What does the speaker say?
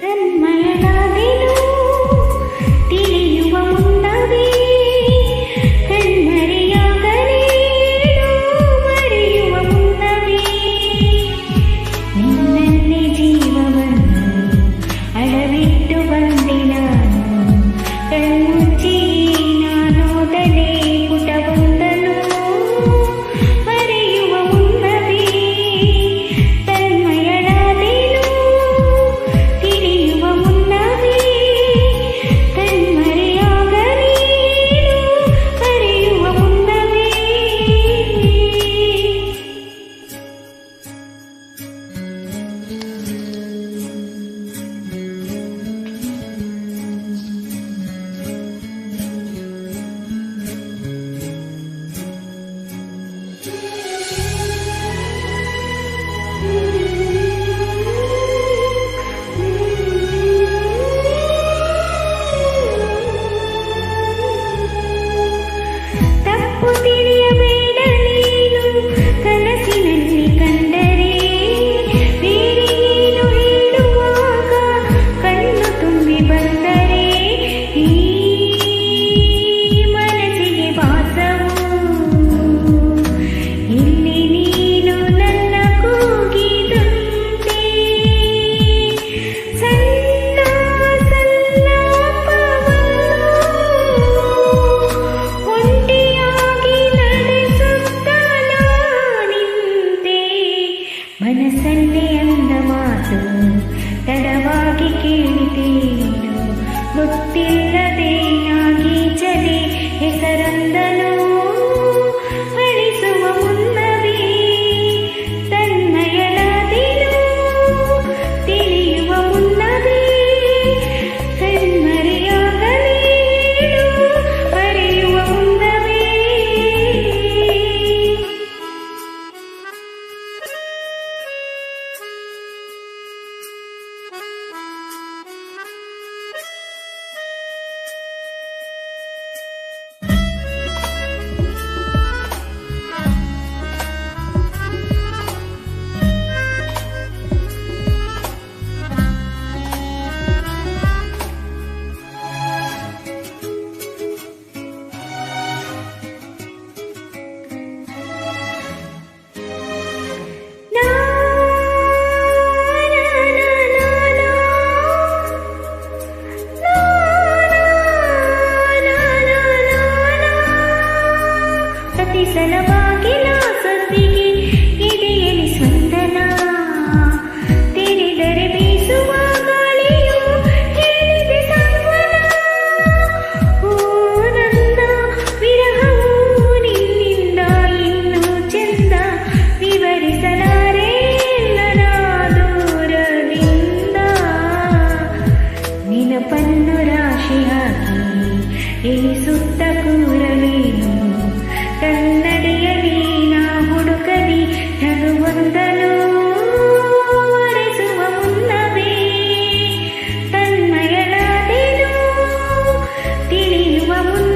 ತನ್ಮಯಳಾದೆನು ತಿಳಿಯುವ ಮುನ್ನವೇ ಕಣ್ಮರೆಯಾಗಲೇನು ಮರೆಯುವ ಮುನ್ನವೇ ನಿನ್ನಲ್ಲಿ ಜೀವವನ್ನು ಅಳವಿಟ್ಟು ಬಂದೆ ನಾನು ಕಣ್ಮುಚ್ಚಿ ನಾನೋದಲೇ ಪುಟವೊಂದನು ಮರೆಯುವ ಮುನ್ನವೇ ತನ್ಮಯಳಾದೆನು ತಿಳಿಯುವ ಮುನ್ನವೇ ಕಣ್ಮರೆಯಾಗಲೇನು ಮರೆಯುವ ಮುನ್ನವೇ ತಪ್ಪು ತಿಳಿಯಬೇಡ ನೀನು ಕನಸಿನಲ್ಲಿ ಕಂಡರೆ ಬೇರೆ ಏನು ಹೇಳುವಾಗ ಕಣ್ಣು ತುಂಬಿ ಬಂದರೆ ಈ ಮನಸ್ಸಿಗೆ ವಾಸವು ಇಲ್ಲಿ ನೀನು ನನ್ನ ಕೂಗಿದಂತೆ ಸಣ್ಣ ಒಂಟಿಯಾಗಿ ನಡೆಸುತ್ತ ನಿಂತೆ ಮನಸ್ಸಲ್ಲೇ ಅಂದ ಮಾತು ತಡವಾಗಿ ಕೇಳಿದೇನು ಗೊತ್ತಿಲ್ಲದೇನಾಗಿ ಚಲಿ ಹೆಸರಂದನು ಅಳಿಸುವ ಮುನ್ನವೇ ತನ್ಮಯಳಾದೆನು ತಿಳಿಯುವ ಮುನ್ನವೇ ಕಣ್ಮರೆಯಾಗಲೇನು ಮರೆಯುವ ಮುನ್ನವೇ ಪ್ರತಿ ಸಲವಾಗಿನ ಸದ್ದಿಗೆ ಎದೆಯಲ್ಲಿ ಸ್ಪಂದನ ತೆರೆದರೆ ಬೀಸುವ ಗಾಳಿಯು ಹೇಳಿದೆ ಸಾಂತ್ವನ ಓ ನನ್ನ ವಿರಹವು ನಿನ್ನಿಂದ ಇನ್ನೂ ಚಂದ ವಿವರಿಸಲಾರೆ ನನ್ನ ದೂರದಿಂದ ನೆನಪನ್ನು ರಾಶಿ ಹಾಕಿ ಎಣಿಸುತ್ತ ಕೂರಲೇನು ಕನ್ನಡಿಯಲ್ಲಿ ನಾ ಹುಡುಕಲಿ ನಗುವೊಂದನು ಅರಸುವ ಮುನ್ನವೇ ತನ್ಮಯಳಾದೆನು ತಿಳಿಯುವ ಮುನ್ನ